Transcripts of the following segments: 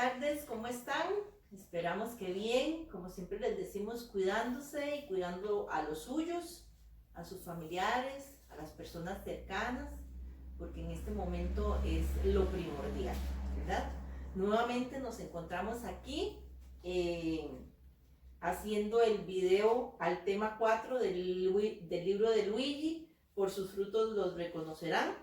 tardes, ¿cómo están? Esperamos que bien, como siempre les decimos, cuidándose y cuidando a los suyos, a sus familiares, a las personas cercanas, porque en este momento es lo primordial, ¿verdad? Nuevamente nos encontramos aquí haciendo el video al tema 4 del libro de Luigi, Por sus frutos los reconocerán.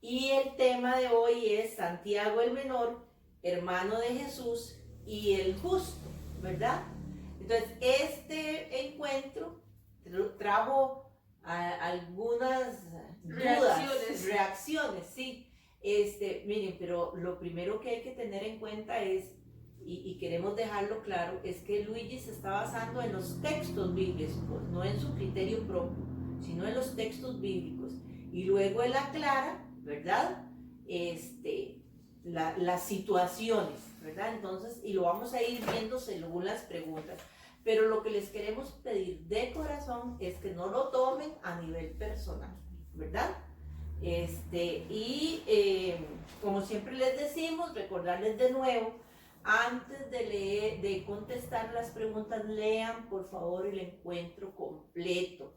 Y el tema de hoy es Santiago el Menor, hermano de Jesús y el justo, ¿verdad? Entonces, este encuentro trajo algunas dudas, reacciones, sí. Miren, pero lo primero que hay que tener en cuenta es, y queremos dejarlo claro, es que Luigi se está basando en los textos bíblicos, no en su criterio propio, sino en los textos bíblicos. Y luego él aclara, ¿verdad? Las situaciones, ¿verdad? Entonces, y lo vamos a ir viendo según las preguntas. Pero lo que les queremos pedir de corazón es que no lo tomen a nivel personal, ¿verdad? Como siempre les decimos, recordarles de nuevo, antes de contestar las preguntas, lean por favor el encuentro completo,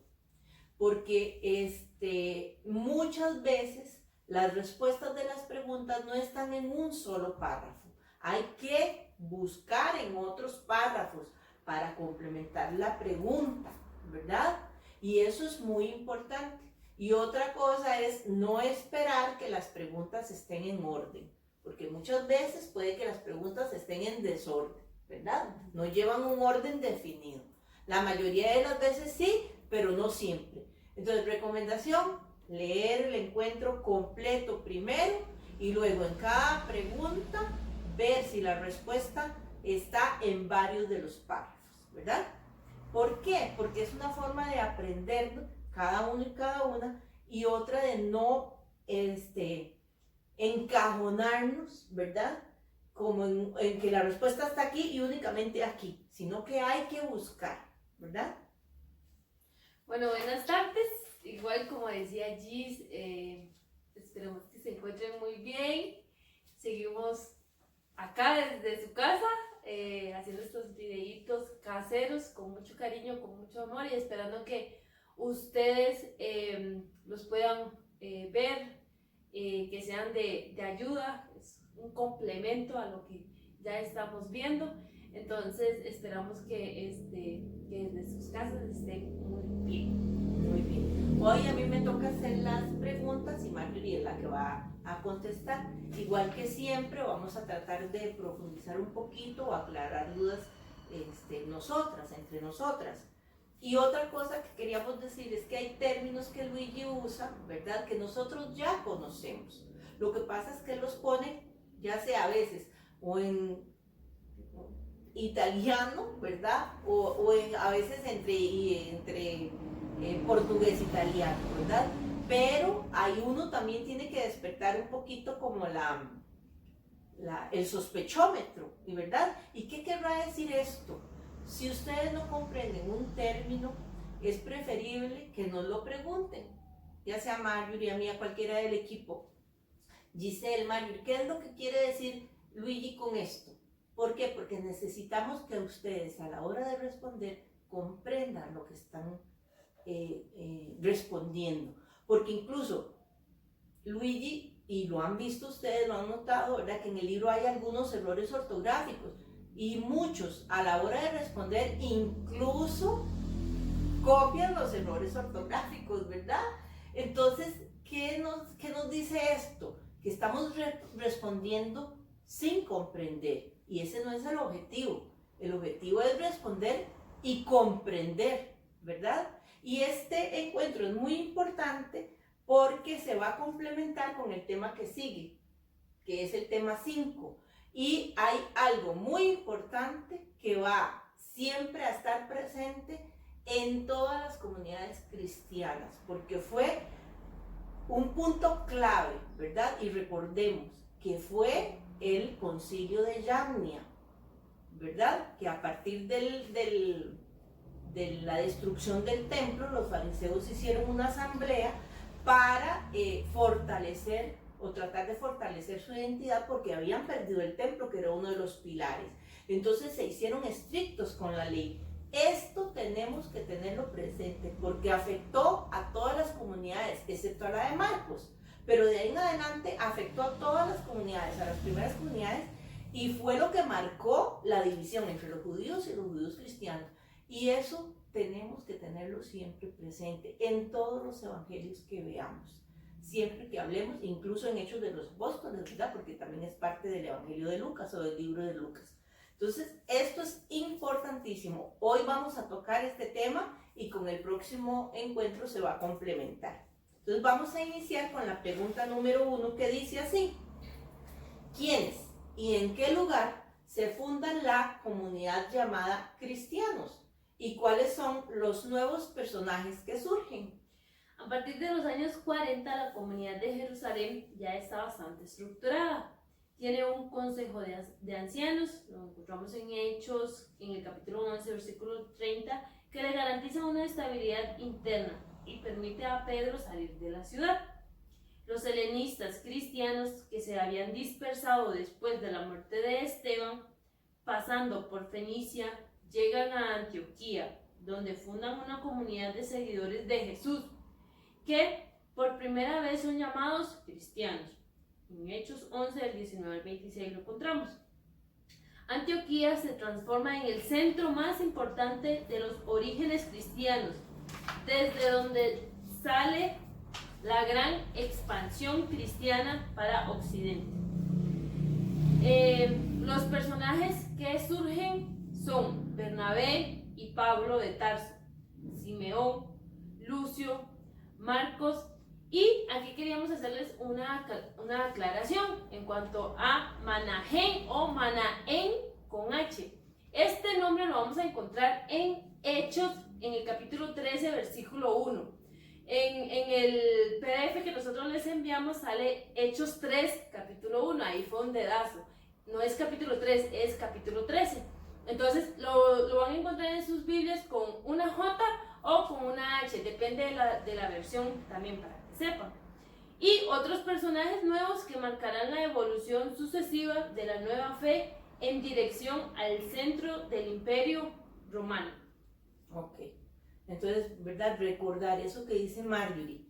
porque muchas veces las respuestas de las preguntas no están en un solo párrafo. Hay que buscar en otros párrafos para complementar la pregunta, ¿verdad? Y eso es muy importante. Y otra cosa es no esperar que las preguntas estén en orden, porque muchas veces puede que las preguntas estén en desorden, ¿verdad? No llevan un orden definido. La mayoría de las veces sí, pero no siempre. Entonces, recomendación, leer el encuentro completo primero y luego en cada pregunta ver si la respuesta está en varios de los párrafos, ¿verdad? ¿Por qué? Porque es una forma de aprender cada uno y cada una, y otra de no encajonarnos, ¿verdad? Como en que la respuesta está aquí y únicamente aquí, sino que hay que buscar, ¿verdad? Bueno, buenas tardes. Igual como decía Gis, esperemos que se encuentren muy bien. Seguimos acá desde su casa, haciendo estos videitos caseros con mucho cariño, con mucho amor, y esperando que ustedes los puedan ver, que sean de ayuda. Es un complemento a lo que ya estamos viendo. Entonces esperamos que desde sus casas estén muy bien. Muy bien. Hoy a mí me toca hacer las preguntas y Marjorie es la que va a contestar. Igual que siempre, vamos a tratar de profundizar un poquito o aclarar dudas nosotras, entre nosotras. Y otra cosa que queríamos decir es que hay términos que Luigi usa, ¿verdad? Que nosotros ya conocemos. Lo que pasa es que él los pone, ya sea a veces, o en italiano, ¿verdad? O a veces entre portugués italiano, ¿verdad? Pero hay uno también tiene que despertar un poquito como el sospechómetro, ¿verdad? ¿Y qué querrá decir esto? Si ustedes no comprenden un término, es preferible que nos lo pregunten, ya sea Marjorie, a mí, a cualquiera del equipo. Giselle, Marjorie, ¿qué es lo que quiere decir Luigi con esto? ¿Por qué? Porque necesitamos que ustedes a la hora de responder comprendan lo que están respondiendo. Porque incluso Luigi, y lo han visto ustedes, lo han notado, ¿verdad? Que en el libro hay algunos errores ortográficos. Y muchos a la hora de responder incluso copian los errores ortográficos, ¿verdad? Entonces, ¿qué nos dice esto? Que estamos respondiendo sin comprender. Y ese no es el objetivo. El objetivo es responder y comprender, ¿verdad? Y este encuentro es muy importante porque se va a complementar con el tema que sigue, que es el tema 5. Y hay algo muy importante que va siempre a estar presente en todas las comunidades cristianas, porque fue un punto clave, ¿verdad? Y recordemos que fue el concilio de Yamnia, ¿verdad? Que a partir de la destrucción del templo, los fariseos hicieron una asamblea para fortalecer o tratar de fortalecer su identidad porque habían perdido el templo, que era uno de los pilares. Entonces se hicieron estrictos con la ley. Esto tenemos que tenerlo presente porque afectó a todas las comunidades, excepto a la de Marcos. Pero de ahí en adelante afectó a todas las comunidades, a las primeras comunidades, y fue lo que marcó la división entre los judíos y los judíos cristianos. Y eso tenemos que tenerlo siempre presente en todos los evangelios que veamos. Siempre que hablemos, incluso en Hechos de los Apóstoles, ¿verdad? Porque también es parte del Evangelio de Lucas o del libro de Lucas. Entonces, esto es importantísimo. Hoy vamos a tocar este tema y con el próximo encuentro se va a complementar. Entonces, vamos a iniciar con la pregunta número 1 que dice así: ¿quiénes y en qué lugar se funda la comunidad llamada cristianos? ¿Y cuáles son los nuevos personajes que surgen? A partir de los años 40, la comunidad de Jerusalén ya está bastante estructurada. Tiene un consejo de ancianos, lo encontramos en Hechos, en el capítulo 11, versículo 30, que le garantiza una estabilidad interna y permite a Pedro salir de la ciudad. Los helenistas cristianos que se habían dispersado después de la muerte de Esteban, pasando por Fenicia, llegan a Antioquía, donde fundan una comunidad de seguidores de Jesús, que por primera vez son llamados cristianos. En Hechos 11, del 19 al 26 lo encontramos. Antioquía se transforma en el centro más importante de los orígenes cristianos, desde donde sale la gran expansión cristiana para Occidente. Los personajes que surgen son Bernabé y Pablo de Tarso, Simeón, Lucio, Marcos, y aquí queríamos hacerles una aclaración en cuanto a Manaén o Manaén con H. Este nombre lo vamos a encontrar en Hechos, en el capítulo 13, versículo 1. En el PDF que nosotros les enviamos sale Hechos 3, capítulo 1, ahí fue un dedazo. No es capítulo 3, es capítulo 13. Entonces lo van a encontrar en sus Biblias con una J o con una H, depende de la versión también, para que sepan. Y otros personajes nuevos que marcarán la evolución sucesiva de la nueva fe en dirección al centro del Imperio Romano. Ok, entonces, ¿verdad? Recordar eso que dice Marjorie.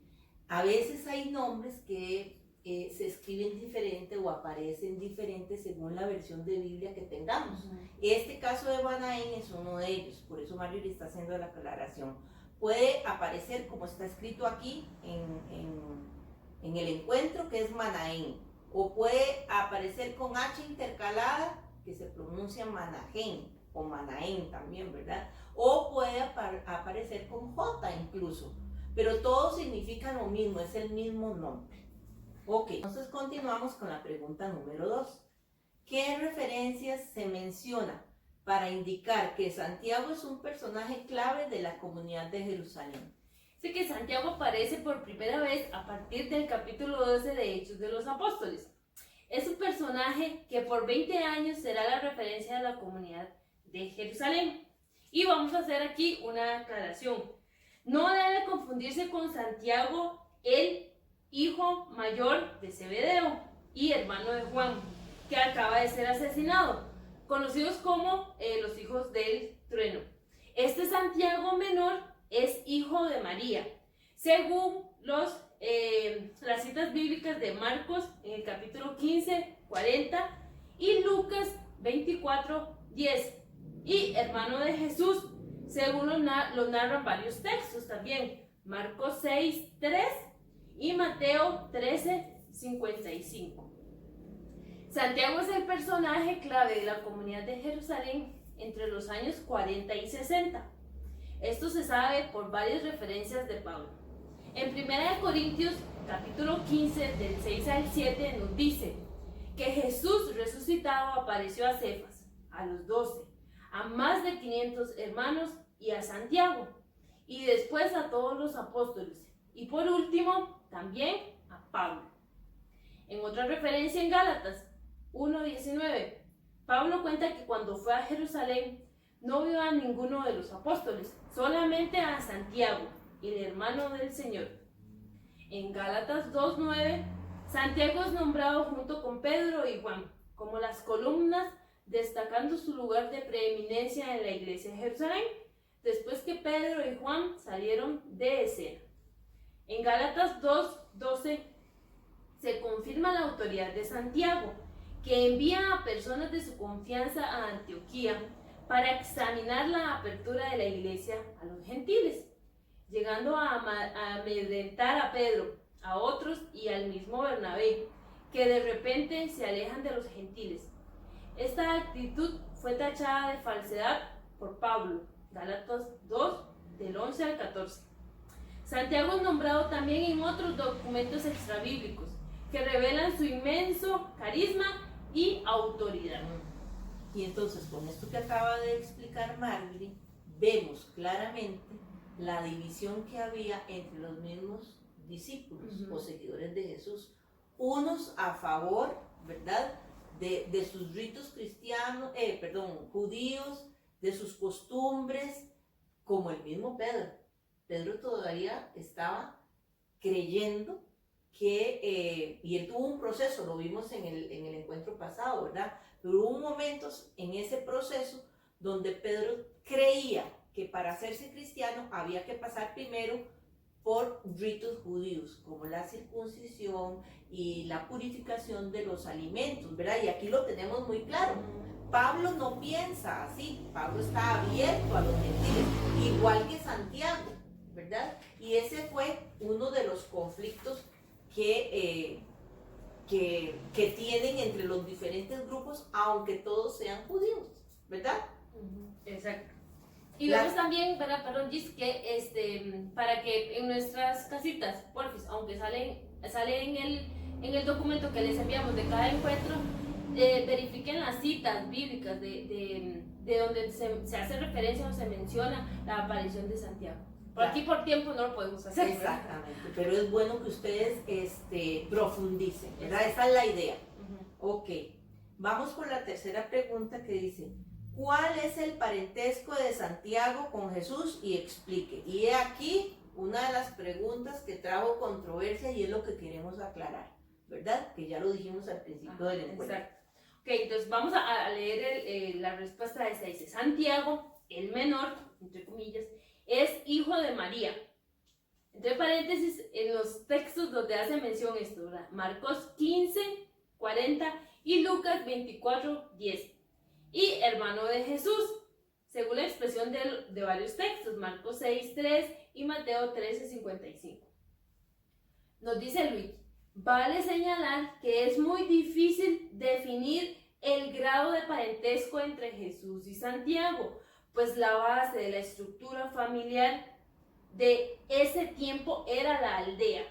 A veces hay nombres que se escriben diferente o aparecen diferentes según la versión de Biblia que tengamos. Este caso de Manaén es uno de ellos, por eso Marjorie está haciendo la aclaración. Puede aparecer como está escrito aquí en el encuentro, que es Manaén, o puede aparecer con H intercalada, que se pronuncia Manajén o Manaén también, ¿verdad? O puede aparecer con J incluso, pero todo significa lo mismo, es el mismo nombre. Ok, entonces continuamos con la pregunta número 2. ¿Qué referencias se menciona para indicar que Santiago es un personaje clave de la comunidad de Jerusalén? Sé que Santiago aparece por primera vez a partir del capítulo 12 de Hechos de los Apóstoles. Es un personaje que por 20 años será la referencia de la comunidad de Jerusalén. Y vamos a hacer aquí una aclaración. No debe confundirse con Santiago, el hijo mayor de Zebedeo y hermano de Juan, que acaba de ser asesinado, conocidos como los hijos del trueno. Este Santiago menor es hijo de María, según las citas bíblicas de Marcos en el capítulo 15, 40 y Lucas 24, 10, y hermano de Jesús, según lo narran varios textos también, Marcos 6, 3 y Mateo 13, 55. Santiago es el personaje clave de la comunidad de Jerusalén entre los años 40 y 60. Esto se sabe por varias referencias de Pablo. En 1 Corintios capítulo 15 del 6 al 7 nos dice que Jesús resucitado apareció a Cefas, a los 12, a más de 500 hermanos y a Santiago, y después a todos los apóstoles, y por último también a Pablo. En otra referencia en Gálatas 1:19, Pablo cuenta que cuando fue a Jerusalén no vio a ninguno de los apóstoles, solamente a Santiago, el hermano del Señor. En Gálatas 2:9 Santiago es nombrado junto con Pedro y Juan como las columnas, destacando su lugar de preeminencia en la iglesia de Jerusalén, después que Pedro y Juan salieron de escena. En Gálatas 2:12 se confirma la autoridad de Santiago, que envía a personas de su confianza a Antioquía para examinar la apertura de la iglesia a los gentiles, llegando a amedrentar a Pedro, a otros y al mismo Bernabé, que de repente se alejan de los gentiles. Esta actitud fue tachada de falsedad por Pablo, Gálatas 2, del 11 al 14. Santiago es nombrado también en otros documentos extrabíblicos que revelan su inmenso carisma y autoridad. Y entonces, con esto que acaba de explicar Marjorie, vemos claramente la división que había entre los mismos discípulos o seguidores de Jesús. Unos a favor, ¿verdad?, de sus ritos cristianos, judíos, de sus costumbres, como el mismo Pedro. Pedro todavía estaba creyendo que, y él tuvo un proceso, lo vimos en el encuentro pasado, ¿verdad? Pero hubo momentos en ese proceso donde Pedro creía que para hacerse cristiano había que pasar primero por ritos judíos, como la circuncisión y la purificación de los alimentos, ¿verdad? Y aquí lo tenemos muy claro. Pablo no piensa así, Pablo está abierto a los gentiles, igual que Santiago, ¿verdad? Y ese fue uno de los conflictos que tienen entre los diferentes grupos, aunque todos sean judíos, ¿verdad? Exacto. Y vemos también, ¿verdad? Perdón, Gis, que para que en nuestras casitas, porfis, aunque sale en el documento que les enviamos de cada encuentro, verifiquen las citas bíblicas de donde se hace referencia o se menciona la aparición de Santiago. Por aquí por tiempo no lo podemos hacer. Exactamente, pero es bueno que ustedes profundicen, ¿verdad? Esa es la idea. Ok, vamos con la tercera pregunta que dice: ¿cuál es el parentesco de Santiago con Jesús? Y explique. Y he aquí una de las preguntas que trajo controversia y es lo que queremos aclarar, ¿verdad? Que ya lo dijimos al principio del encuentro. Exacto. Ok, entonces vamos a leer la respuesta de esta. Dice: Santiago, el menor, entre comillas, es hijo de María. Entre paréntesis, en los textos donde hace mención esto, ¿verdad? Marcos 15:40 y Lucas 24:10. Y hermano de Jesús, según la expresión de varios textos, Marcos 6:3 y Mateo 13:55. Nos dice Luis: vale señalar que es muy difícil definir el grado de parentesco entre Jesús y Santiago, pues la base de la estructura familiar de ese tiempo era la aldea,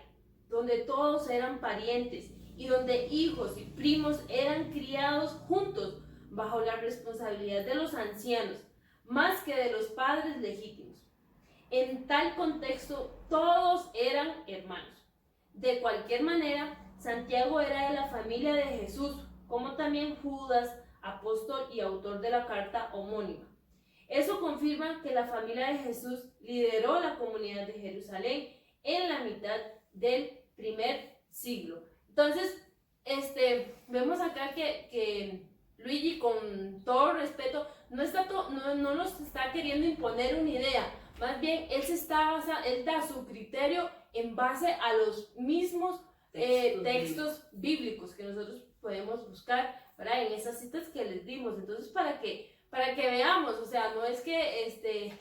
donde todos eran parientes y donde hijos y primos eran criados juntos bajo la responsabilidad de los ancianos, más que de los padres legítimos. En tal contexto, todos eran hermanos. De cualquier manera, Santiago era de la familia de Jesús, como también Judas, apóstol y autor de la carta homónima. Eso confirma que la familia de Jesús lideró la comunidad de Jerusalén en la mitad del primer siglo. Entonces, vemos acá que Luigi, con todo respeto, no nos está queriendo imponer una idea. Más bien, él da su criterio en base a los mismos textos bíblicos que nosotros podemos buscar, ¿verdad?, en esas citas que les dimos. Entonces, para que veamos, o sea, no es que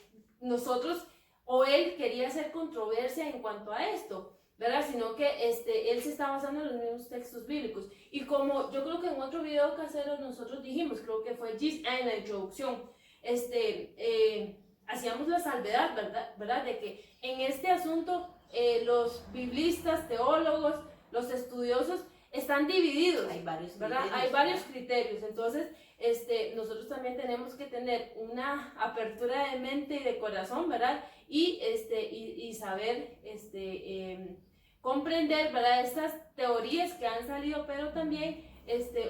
nosotros o él quería hacer controversia en cuanto a esto, ¿verdad?, sino que él se está basando en los mismos textos bíblicos. Y como yo creo que en otro video casero nosotros dijimos, creo que fue en la introducción, hacíamos la salvedad, ¿verdad?, de que en este asunto los biblistas, teólogos, los estudiosos están divididos. Hay varios, ¿verdad? Hay varios criterios. Entonces, nosotros también tenemos que tener una apertura de mente y de corazón, ¿verdad? Y saber comprender, ¿verdad?, estas teorías que han salido, pero también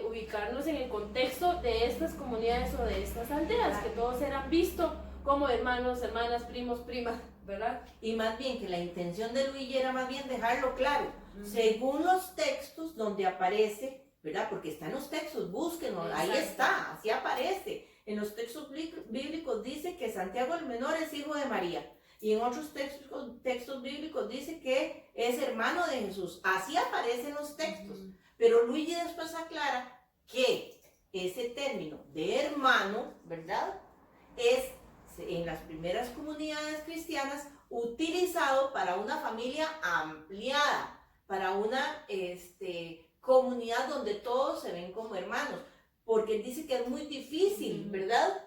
ubicarnos en el contexto de estas comunidades o de estas aldeas, que todos eran vistos como hermanos, hermanas, primos, primas, ¿verdad? Y más bien que la intención de Luigi era más bien dejarlo claro, según los textos donde aparece, ¿verdad? Porque está en los textos, búsquenlo, ahí está, así aparece. En los textos bíblicos dice que Santiago el menor es hijo de María. Y en otros textos bíblicos dice que es hermano de Jesús. Así aparecen los textos. Pero Luigi después aclara que ese término de hermano, ¿verdad? Es en las primeras comunidades cristianas utilizado para una familia ampliada, para una comunidad donde todos se ven como hermanos, porque él dice que es muy difícil, ¿verdad?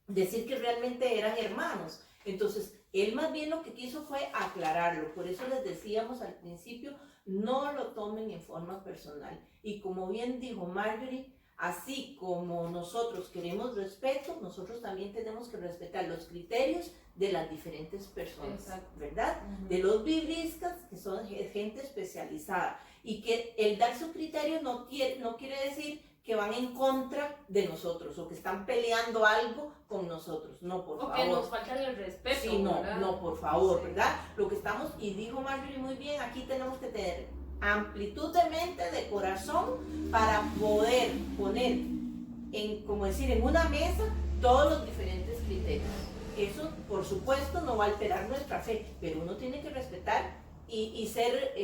Decir que realmente eran hermanos. Entonces, él más bien lo que quiso fue aclararlo. Por eso les decíamos al principio, no lo tomen en forma personal. Y como bien dijo Marjorie, así como nosotros queremos respeto, nosotros también tenemos que respetar los criterios de las diferentes personas, ¿verdad? De los biblistas, que son gente especializada. Y que el dar su criterio no quiere decir que van en contra de nosotros o que están peleando algo con nosotros. No, por favor. O que nos faltan el respeto. Sí, no, por favor, ¿verdad? Lo que estamos, y dijo Marjorie muy bien, aquí tenemos que tener amplitud de mente, de corazón, para poder poner en una mesa todos los diferentes criterios. Eso, por supuesto, no va a alterar nuestra fe, pero uno tiene que respetar y ser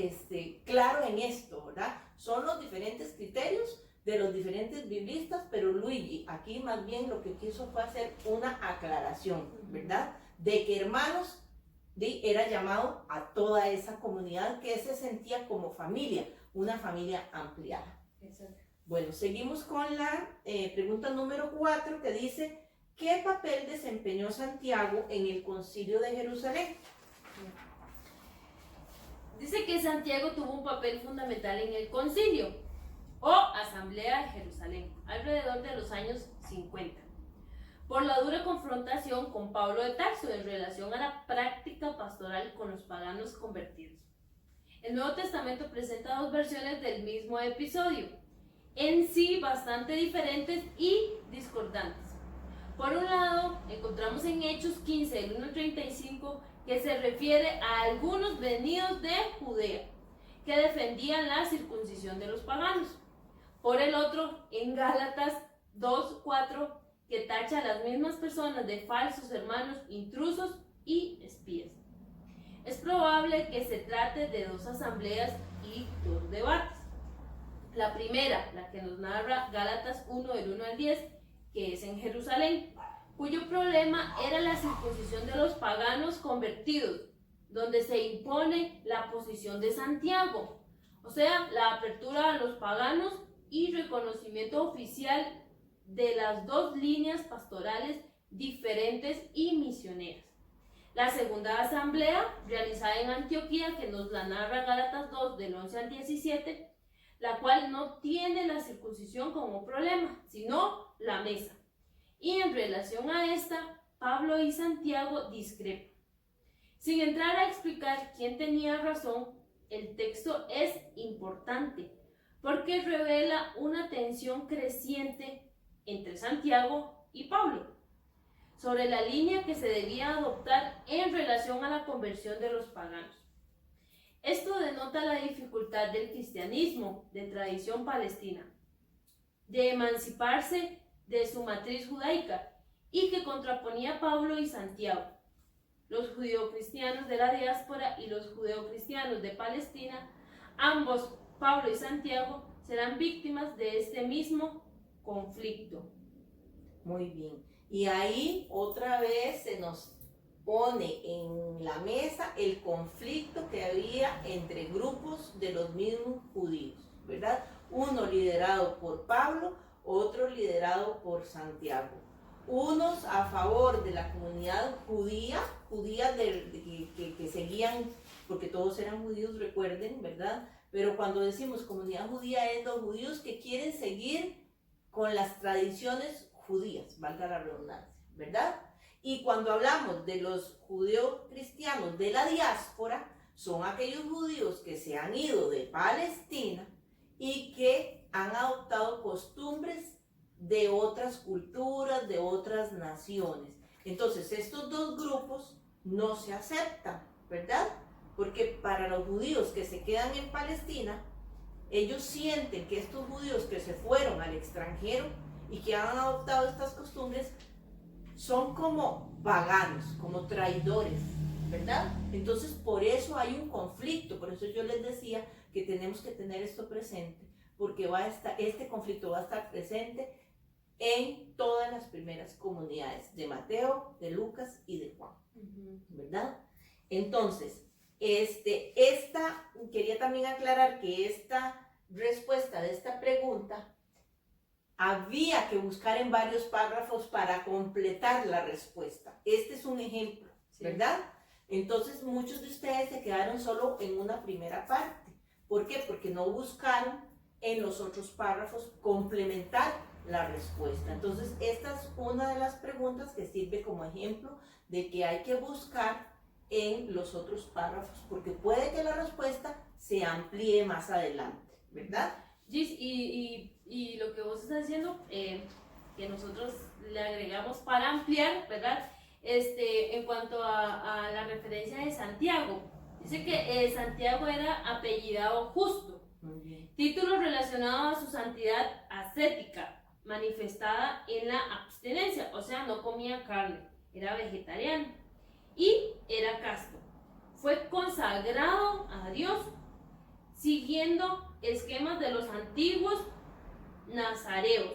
claro en esto, ¿verdad? Son los diferentes criterios de los diferentes biblistas, pero Luigi aquí más bien lo que quiso fue hacer una aclaración, ¿verdad? De que hermanos era llamado a toda esa comunidad que se sentía como familia, una familia ampliada. Exacto. Bueno, seguimos con la pregunta número 4 que dice, ¿qué papel desempeñó Santiago en el Concilio de Jerusalén? Dice que Santiago tuvo un papel fundamental en el concilio o asamblea de Jerusalén, alrededor de los años 50, por la dura confrontación con Pablo de Tarso en relación a la práctica pastoral con los paganos convertidos. El Nuevo Testamento presenta dos versiones del mismo episodio, en sí bastante diferentes y discordantes. Por un lado, encontramos en Hechos 15, del 1 al 35, que se refiere a algunos venidos de Judea, que defendían la circuncisión de los paganos. Por el otro, en Gálatas 2, 4, que tacha a las mismas personas de falsos hermanos, intrusos y espías. Es probable que se trate de dos asambleas y dos debates. La primera, la que nos narra Gálatas 1, del 1 al 10, que es en Jerusalén, cuyo problema era la circuncisión de los paganos convertidos, donde se impone la posición de Santiago, o sea, la apertura a los paganos y reconocimiento oficial de las dos líneas pastorales diferentes y misioneras. La segunda asamblea, realizada en Antioquía, que nos la narra Gálatas 2, del 11 al 17, la cual no tiene la circuncisión como problema, sino la mesa. Y en relación a esta, Pablo y Santiago discrepan. Sin entrar a explicar quién tenía razón, el texto es importante porque revela una tensión creciente entre Santiago y Pablo sobre la línea que se debía adoptar en relación a la conversión de los paganos. Esto denota la dificultad del cristianismo de tradición palestina de emanciparse de su matriz judaica y que contraponía Pablo y Santiago, los judeocristianos de la diáspora y los judeocristianos de Palestina. Ambos, Pablo y Santiago, serán víctimas de este mismo conflicto. Muy bien. Y ahí otra vez se nos pone en la mesa el conflicto que había entre grupos de los mismos judíos, ¿verdad? Uno liderado por Pablo, otro liderado por Santiago. Unos a favor de la comunidad judía que seguían, porque todos eran judíos, recuerden, ¿verdad? Pero cuando decimos comunidad judía es los judíos que quieren seguir con las tradiciones judías, valga la redundancia, ¿verdad? Y cuando hablamos de los judeocristianos de la diáspora, son aquellos judíos que se han ido de Palestina y que han adoptado costumbres de otras culturas, de otras naciones. Entonces, estos dos grupos no se aceptan, ¿verdad? Porque para los judíos que se quedan en Palestina, ellos sienten que estos judíos que se fueron al extranjero y que han adoptado estas costumbres son como paganos, como traidores, ¿verdad? Entonces, por eso hay un conflicto, por eso yo les decía que tenemos que tener esto presente, porque este conflicto va a estar presente en todas las primeras comunidades de Mateo, de Lucas y de Juan, ¿verdad? Entonces, quería también aclarar que esta respuesta de esta pregunta había que buscar en varios párrafos para completar la respuesta. Este es un ejemplo, ¿verdad? Entonces, muchos de ustedes se quedaron solo en una primera parte. ¿Por qué? Porque no buscaron en los otros párrafos complementar la respuesta. Entonces, esta es una de las preguntas que sirve como ejemplo de que hay que buscar en los otros párrafos, porque puede que la respuesta se amplíe más adelante, ¿verdad? Gis, y lo que vos estás diciendo, que nosotros le agregamos para ampliar, ¿verdad? En cuanto a la referencia de Santiago, dice que Santiago era apellidado Justo, título relacionado a su santidad ascética, manifestada en la abstinencia, o sea, no comía carne, era vegetariano y era casto. Fue consagrado a Dios siguiendo esquemas de los antiguos nazareos,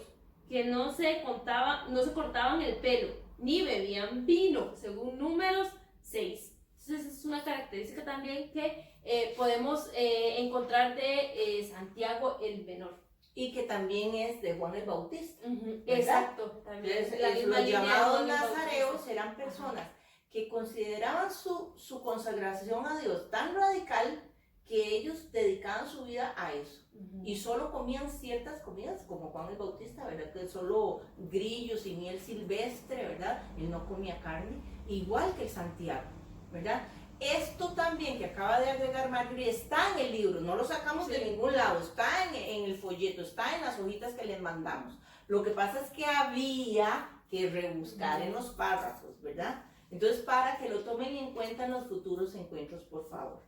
que no se cortaban el pelo, ni bebían vino, según Números 6. Entonces es una característica también que podemos encontrar de Santiago el Menor. Y que también es de Juan el Bautista. Exacto, también. Los llamados nazareos eran personas que consideraban su consagración a Dios tan radical que ellos dedicaban su vida a eso. Y solo comían ciertas comidas, como Juan el Bautista, ¿verdad? Que solo grillos y miel silvestre, ¿verdad? Él no comía carne, igual que el Santiago, ¿verdad? Esto también que acaba de agregar Marjorie está en el libro, no lo sacamos de ningún lado, está en el folleto, está en las hojitas que les mandamos. Lo que pasa es que había que rebuscar en los párrafos, ¿verdad? Entonces, para que lo tomen en cuenta en los futuros encuentros, por favor.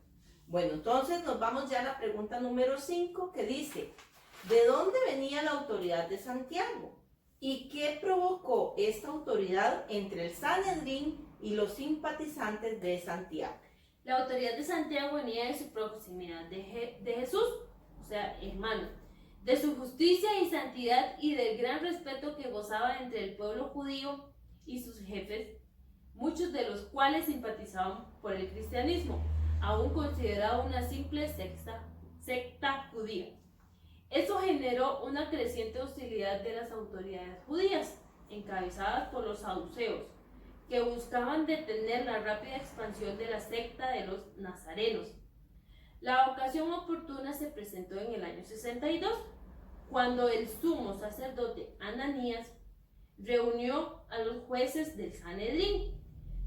Bueno, entonces nos vamos ya a la pregunta número 5, que dice, ¿de dónde venía la autoridad de Santiago? ¿Y qué provocó esta autoridad entre el Sanedrín y los simpatizantes de Santiago? La autoridad de Santiago venía de su proximidad de Jesús, o sea, hermano, de su justicia y santidad y del gran respeto que gozaba entre el pueblo judío y sus jefes, muchos de los cuales simpatizaban por el cristianismo, aún considerado una simple secta judía. Eso generó una creciente hostilidad de las autoridades judías, encabezadas por los saduceos, que buscaban detener la rápida expansión de la secta de los nazarenos. La ocasión oportuna se presentó en el año 62, cuando el sumo sacerdote Ananías reunió a los jueces del Sanedrín,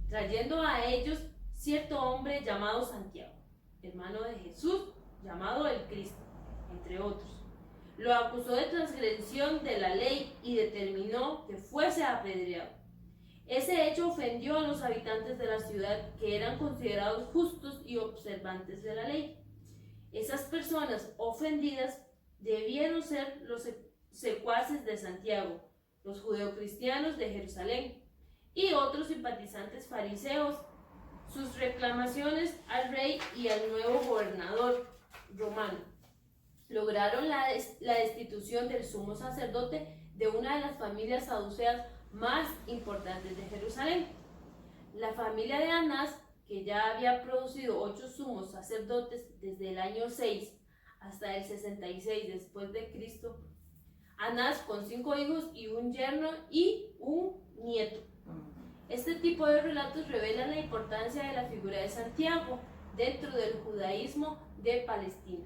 trayendo a ellos cierto hombre llamado Santiago, hermano de Jesús, llamado el Cristo, entre otros. Lo acusó de transgresión de la ley y determinó que fuese apedreado. Ese hecho ofendió a los habitantes de la ciudad, que eran considerados justos y observantes de la ley. Esas personas ofendidas debieron ser los secuaces de Santiago, los judeocristianos de Jerusalén y otros simpatizantes fariseos. Sus reclamaciones al rey y al nuevo gobernador romano lograron la destitución del sumo sacerdote de una de las familias saduceas más importantes de Jerusalén. La familia de Anás, que ya había producido 8 sumos sacerdotes desde el año 6 hasta el 66 después de Cristo, Anás con 5 hijos y un yerno y un nieto. Este tipo de relatos revelan la importancia de la figura de Santiago dentro del judaísmo de Palestina.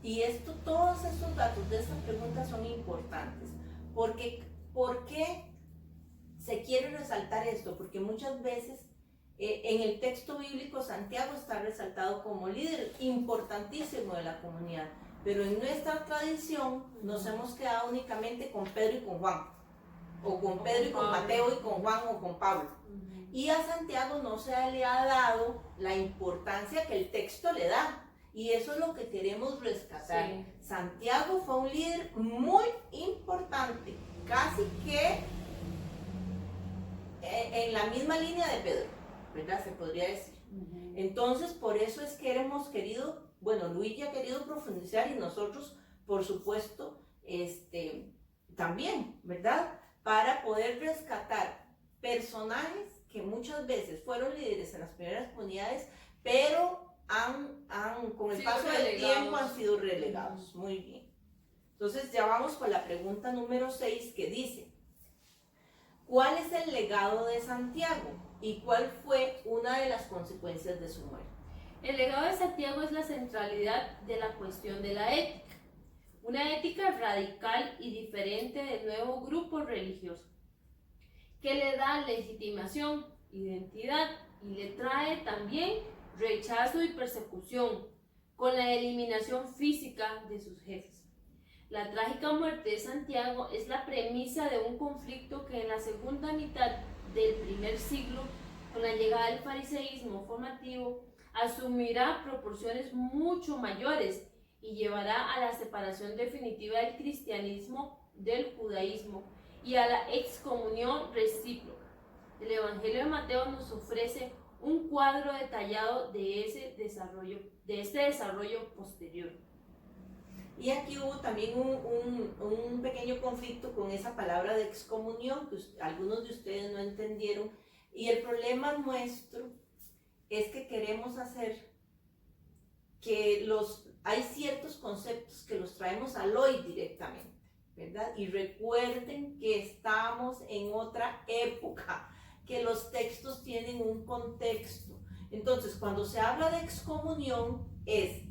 Y todos estos datos de esta pregunta son importantes, porque ¿por qué se quiere resaltar esto? Porque muchas veces en el texto bíblico Santiago está resaltado como líder importantísimo de la comunidad, pero en nuestra tradición nos hemos quedado únicamente con Pedro y con Juan, o con Pedro y con Mateo y con Juan o con Pablo. Y a Santiago no se le ha dado la importancia que el texto le da. Y eso es lo que queremos rescatar. Sí. Santiago fue un líder muy importante, casi que en la misma línea de Pedro, ¿verdad? Se podría decir. Entonces, por eso es que hemos querido, bueno, Luigi ha querido profundizar y nosotros, por supuesto, también, ¿verdad? Para poder rescatar personajes que muchas veces fueron líderes en las primeras comunidades, pero con el paso del tiempo han sido relegados. Muy bien. Entonces ya vamos con la pregunta número 6 que dice, ¿cuál es el legado de Santiago y cuál fue una de las consecuencias de su muerte? El legado de Santiago es la centralidad de la cuestión de la ética, una ética radical y diferente del nuevo grupo religioso, que le da legitimación, identidad y le trae también rechazo y persecución, con la eliminación física de sus jefes. La trágica muerte de Santiago es la premisa de un conflicto que en la segunda mitad del primer siglo, con la llegada del fariseísmo formativo, asumirá proporciones mucho mayores y llevará a la separación definitiva del cristianismo del judaísmo y a la excomunión recíproca. El Evangelio de Mateo nos ofrece un cuadro detallado de este desarrollo posterior. Y aquí hubo también un pequeño conflicto con esa palabra de excomunión que algunos de ustedes no entendieron, y el problema nuestro es que queremos hacer que hay ciertos conceptos que los traemos al hoy directamente, ¿verdad? Y recuerden que estamos en otra época, que los textos tienen un contexto. Entonces, cuando se habla de excomunión, es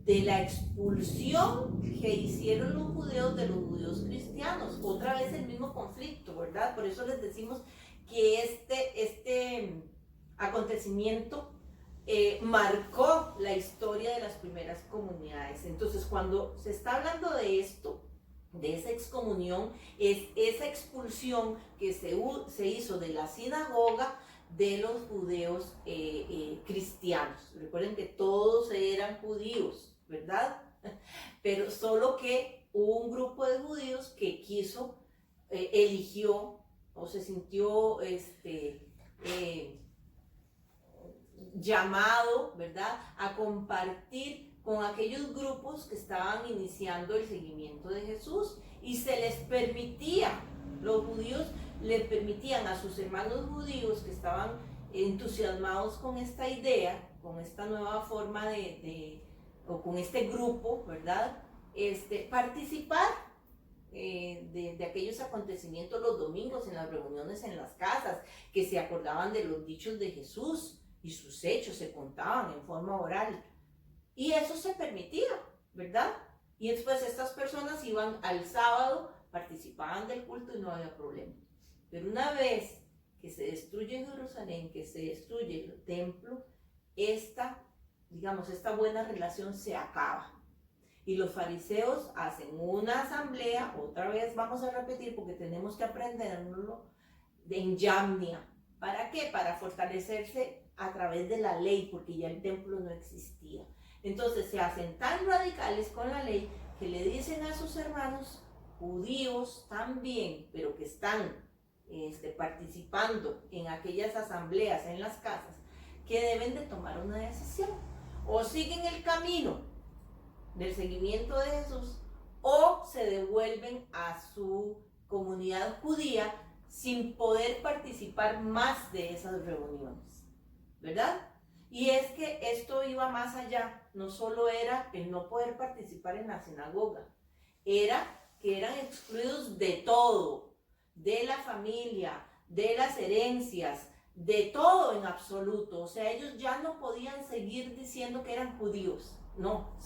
de la expulsión que hicieron los judíos de los judíos cristianos. Otra vez el mismo conflicto, ¿verdad? Por eso les decimos que este acontecimiento marcó la historia de las primeras comunidades. Entonces, cuando se está hablando de esto, de esa excomunión, es esa expulsión que se hizo de la sinagoga de los judíos cristianos. Recuerden que todos eran judíos, ¿verdad? Pero solo que hubo un grupo de judíos que eligió o se sintió llamado, ¿verdad?, a compartir con aquellos grupos que estaban iniciando el seguimiento de Jesús, y se les permitía, los judíos le permitían a sus hermanos judíos que estaban entusiasmados con esta idea, con esta nueva forma o con este grupo, ¿verdad?, participar de aquellos acontecimientos los domingos en las reuniones en las casas, que se acordaban de los dichos de Jesús y sus hechos se contaban en forma oral. Y eso se permitía, ¿verdad? Y después estas personas iban al sábado, participaban del culto y no había problema. Pero una vez que se destruye Jerusalén, que se destruye el templo, esta buena relación se acaba. Y los fariseos hacen una asamblea, otra vez vamos a repetir porque tenemos que aprenderlo, en Yamnia. ¿Para qué? Para fortalecerse a través de la ley, porque ya el templo no existía. Entonces se hacen tan radicales con la ley que le dicen a sus hermanos judíos también, pero que están participando en aquellas asambleas en las casas, que deben de tomar una decisión. O siguen el camino del seguimiento de Jesús, o se devuelven a su comunidad judía sin poder participar más de esas reuniones, ¿verdad? Y es que esto iba más allá, no solo era el no poder participar en la sinagoga, era que eran excluidos de todo, de la familia, de las herencias, de todo en absoluto. O sea, ellos ya no podían seguir diciendo que eran judíos, no,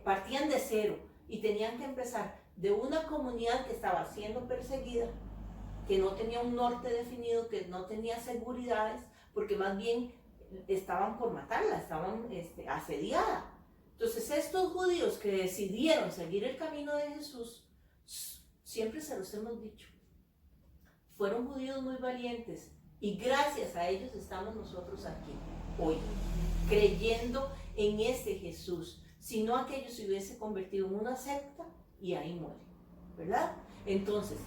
partían de cero y tenían que empezar de una comunidad que estaba siendo perseguida, que no tenía un norte definido, que no tenía seguridades, porque más bien estaban por matarla, estaban asediada. Entonces estos judíos que decidieron seguir el camino de Jesús, siempre se los hemos dicho, fueron judíos muy valientes y gracias a ellos estamos nosotros aquí hoy, creyendo en ese Jesús. Si no, aquello se hubiese convertido en una secta y ahí muere, ¿verdad? Entonces,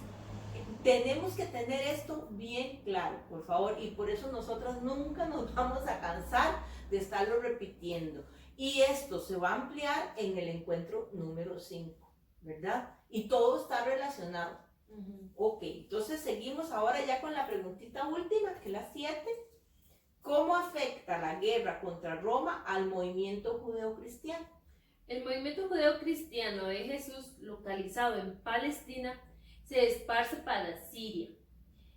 tenemos que tener esto bien claro, por favor, y por eso nosotras nunca nos vamos a cansar de estarlo repitiendo. Y esto se va a ampliar en el encuentro número 5, ¿verdad? Y todo está relacionado. Ok, entonces seguimos ahora ya con la preguntita última, que es la 7. ¿Cómo afecta la guerra contra Roma al movimiento judeocristiano? El movimiento judeocristiano de Jesús, localizado en Palestina, se esparce para Siria,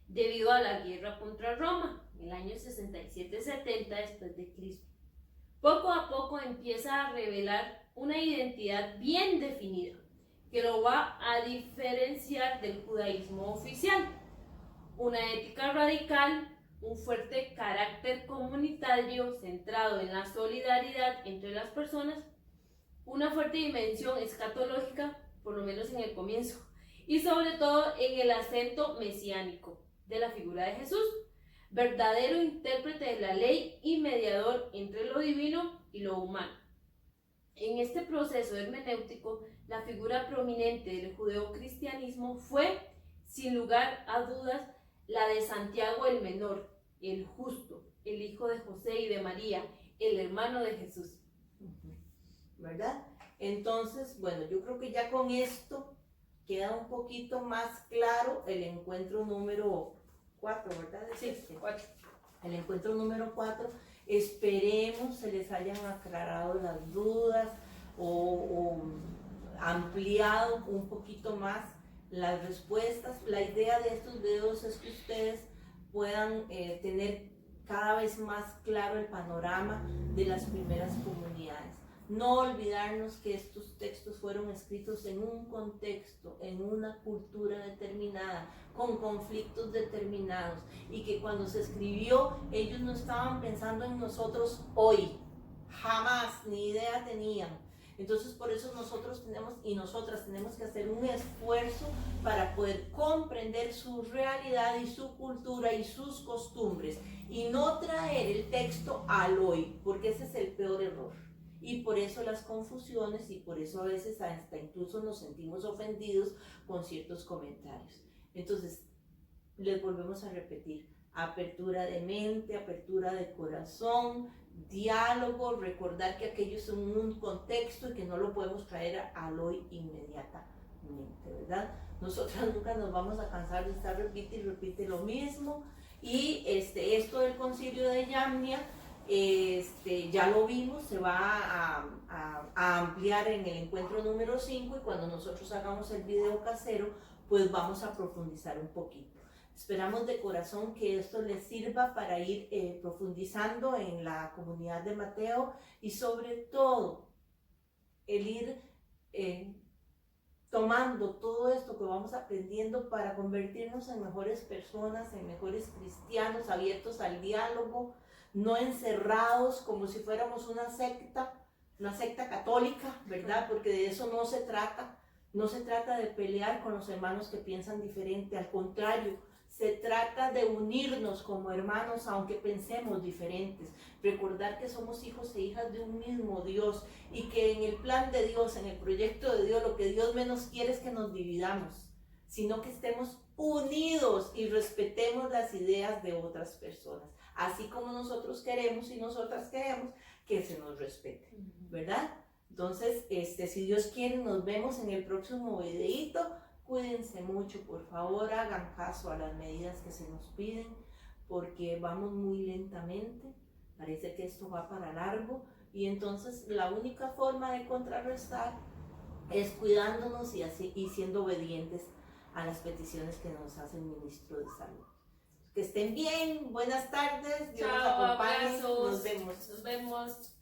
debido a la guerra contra Roma, en el año 67-70 después de Cristo. Poco a poco empieza a revelar una identidad bien definida, que lo va a diferenciar del judaísmo oficial. Una ética radical, un fuerte carácter comunitario centrado en la solidaridad entre las personas, una fuerte dimensión escatológica, por lo menos en el comienzo, y sobre todo en el acento mesiánico de la figura de Jesús, verdadero intérprete de la ley y mediador entre lo divino y lo humano. En este proceso hermenéutico, la figura prominente del judeocristianismo fue, sin lugar a dudas, la de Santiago el Menor, el justo, el hijo de José y de María, el hermano de Jesús. ¿Verdad? Entonces, bueno, yo creo que ya con esto queda un poquito más claro el encuentro número 4, ¿verdad? Sí, 4. El encuentro número 4, esperemos se les hayan aclarado las dudas o ampliado un poquito más las respuestas. La idea de estos videos es que ustedes puedan tener cada vez más claro el panorama de las primeras comunidades. No olvidarnos que estos textos fueron escritos en un contexto, en una cultura determinada, con conflictos determinados, y que cuando se escribió ellos no estaban pensando en nosotros hoy, jamás, ni idea tenían. Entonces por eso nosotros tenemos y nosotras tenemos que hacer un esfuerzo para poder comprender su realidad y su cultura y sus costumbres, y no traer el texto al hoy, porque ese es el peor error. Y por eso las confusiones, y por eso a veces hasta incluso nos sentimos ofendidos con ciertos comentarios. Entonces, les volvemos a repetir: apertura de mente, apertura de corazón, diálogo, recordar que aquello es un contexto y que no lo podemos traer al hoy inmediatamente, ¿verdad? Nosotras nunca nos vamos a cansar de estar repite y repite lo mismo. Y esto del concilio de Yamnia, ya lo vimos, se va a ampliar en el encuentro número 5, y cuando nosotros hagamos el video casero, pues vamos a profundizar un poquito. Esperamos de corazón que esto les sirva para ir profundizando en la comunidad de Mateo, y sobre todo el ir tomando todo esto que vamos aprendiendo para convertirnos en mejores personas, en mejores cristianos, abiertos al diálogo, no encerrados como si fuéramos una secta católica, ¿verdad? Porque de eso no se trata. No se trata de pelear con los hermanos que piensan diferente, al contrario, se trata de unirnos como hermanos aunque pensemos diferentes, recordar que somos hijos e hijas de un mismo Dios, y que en el plan de Dios, en el proyecto de Dios, lo que Dios menos quiere es que nos dividamos, sino que estemos unidos y respetemos las ideas de otras personas, así como nosotros queremos y nosotras queremos que se nos respete, ¿verdad? Entonces, si Dios quiere, nos vemos en el próximo videito. Cuídense mucho, por favor, hagan caso a las medidas que se nos piden, porque vamos muy lentamente, parece que esto va para largo, y entonces la única forma de contrarrestar es cuidándonos y siendo obedientes a las peticiones que nos hace el ministro de Salud. Que estén bien, buenas tardes, Dios los acompañe, nos vemos. Nos vemos.